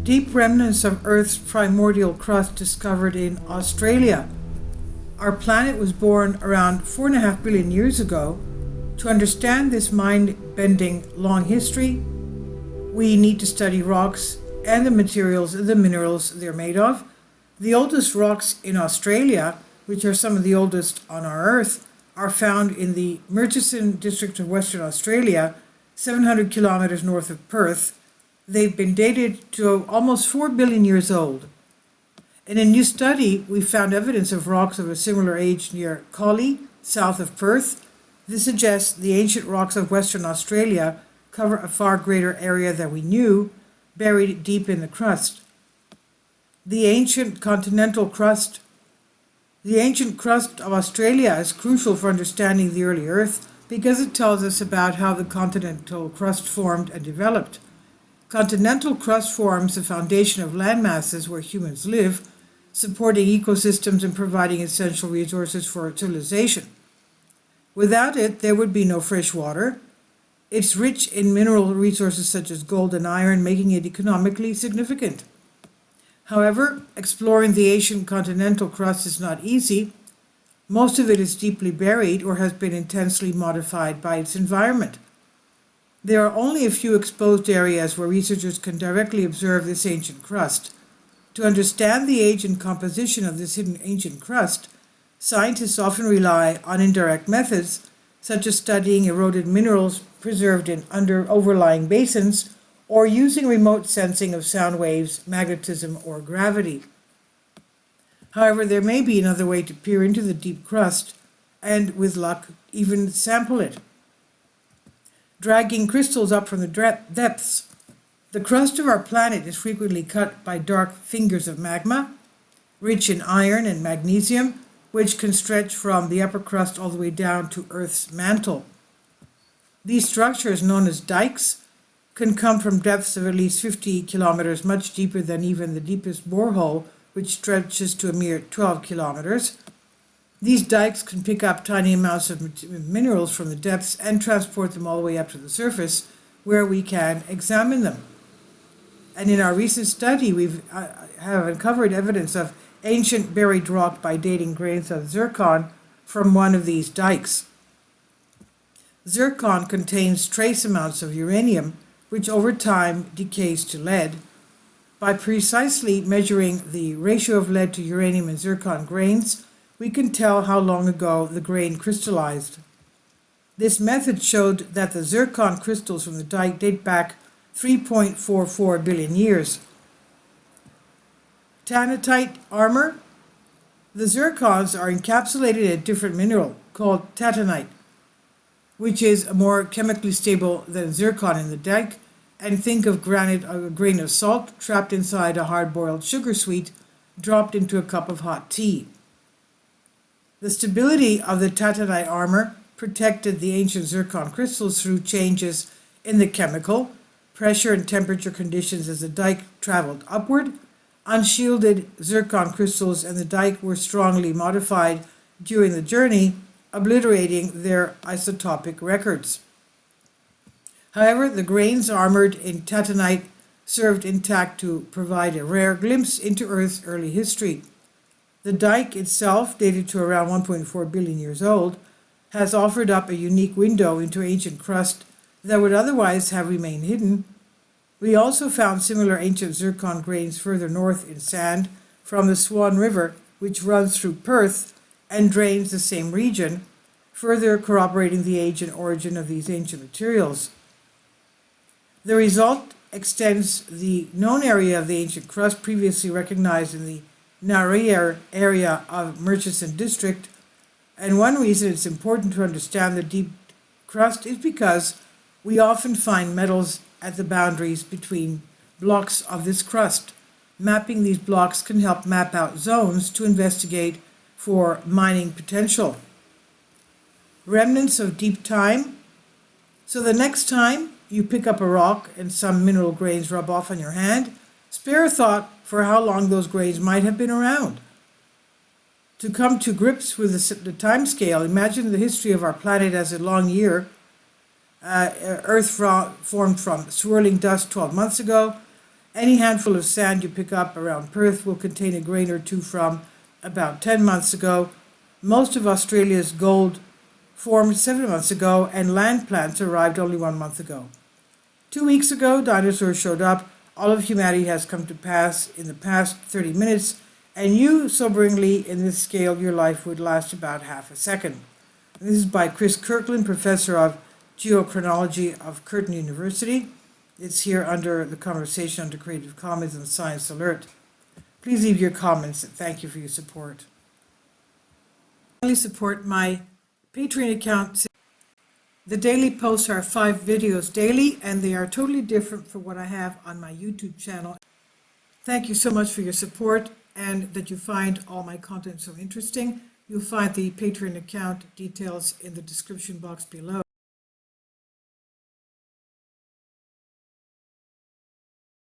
Deep remnants of Earth's primordial crust discovered in Australia. Our planet was born around 4.5 billion years ago. To understand this mind bending long history, we need to study rocks and the materials, the minerals they're made of. The oldest rocks in Australia, which are some of the oldest on our Earth, are found in the Murchison district of Western Australia, 700 kilometers north of Perth. They've been dated to almost 4 billion years old. In a new study, we found evidence of rocks of a similar age near Collie, south of Perth. This suggests the ancient rocks of Western Australia cover a far greater area than we knew, buried deep in the crust. The ancient continental crust. The ancient crust of Australia is crucial for understanding the early Earth because it tells us about how the continental crust formed and developed. Continental crust forms the foundation of land masses where humans live, supporting ecosystems and providing essential resources for civilization. Without it, there would be no fresh water. It's rich in mineral resources such as gold and iron, making it economically significant. However, exploring the ancient continental crust is not easy. Most of it is deeply buried or has been intensely modified by its environment. There are only a few exposed areas where researchers can directly observe this ancient crust. To understand the age and composition of this hidden ancient crust, scientists often rely on indirect methods, such as studying eroded minerals preserved in overlying basins, or using remote sensing of sound waves, magnetism, or gravity. However, there may be another way to peer into the deep crust, and with luck, even sample it. Dragging crystals up from the depths. The crust of our planet is frequently cut by dark fingers of magma, rich in iron and magnesium, which can stretch from the upper crust all the way down to Earth's mantle. These structures, known as dikes, can come from depths of at least 50 kilometers, much deeper than even the deepest borehole, which stretches to a mere 12 kilometers. These dikes can pick up tiny amounts of minerals from the depths and transport them all the way up to the surface, where we can examine them. And in our recent study, have uncovered evidence of ancient buried rock by dating grains of zircon from one of these dikes. Zircon contains trace amounts of uranium, which over time decays to lead. By precisely measuring the ratio of lead to uranium in zircon grains, we can tell how long ago the grain crystallized. This method showed that the zircon crystals from the dike date back 3.44 billion years. Tanatite armor. The zircons are encapsulated in a different mineral called tatanite, which is more chemically stable than zircon in the dike, and think of granite, a grain of salt trapped inside a hard-boiled sugar sweet dropped into a cup of hot tea. The stability of the tatanite armor protected the ancient zircon crystals through changes in the chemical, pressure, and temperature conditions as the dike traveled upward. Unshielded zircon crystals and the dike were strongly modified during the journey, obliterating their isotopic records. However, the grains armored in tatanite served intact to provide a rare glimpse into Earth's early history. The dike itself, dated to around 1.4 billion years old, has offered up a unique window into ancient crust that would otherwise have remained hidden. We also found similar ancient zircon grains further north in sand from the Swan River, which runs through Perth and drains the same region, further corroborating the age and origin of these ancient materials. The result extends the known area of the ancient crust previously recognized in the Narrier area of Murchison district, and one reason it's important to understand the deep crust is because we often find metals at the boundaries between blocks of this crust. Mapping these blocks can help map out zones to investigate for mining potential. Remnants of deep time. So the next time you pick up a rock and some mineral grains rub off on your hand, spare a thought for how long those grains might have been around. To come to grips with the time scale, imagine the history of our planet as a long year. Earth formed from swirling dust 12 months ago, Any handful of sand you pick up around Perth will contain a grain or two from about 10 months ago. Most of Australia's gold formed 7 months ago, and land plants arrived only 1 month ago. 2 weeks ago, dinosaurs showed up. All of humanity has come to pass in the past 30 minutes, and you, soberingly, in this scale, your life would last about half a second. This is by Chris Kirkland, professor of geochronology of Curtin University. It's here under the conversation under Creative Commons and Science Alert. Please leave your comments. Thank you for your support. Finally, support my Patreon account. The daily posts are 5 videos daily, and they are totally different from what I have on my YouTube channel. Thank you so much for your support and that you find all my content so interesting. You'll find the Patreon account details in the description box below.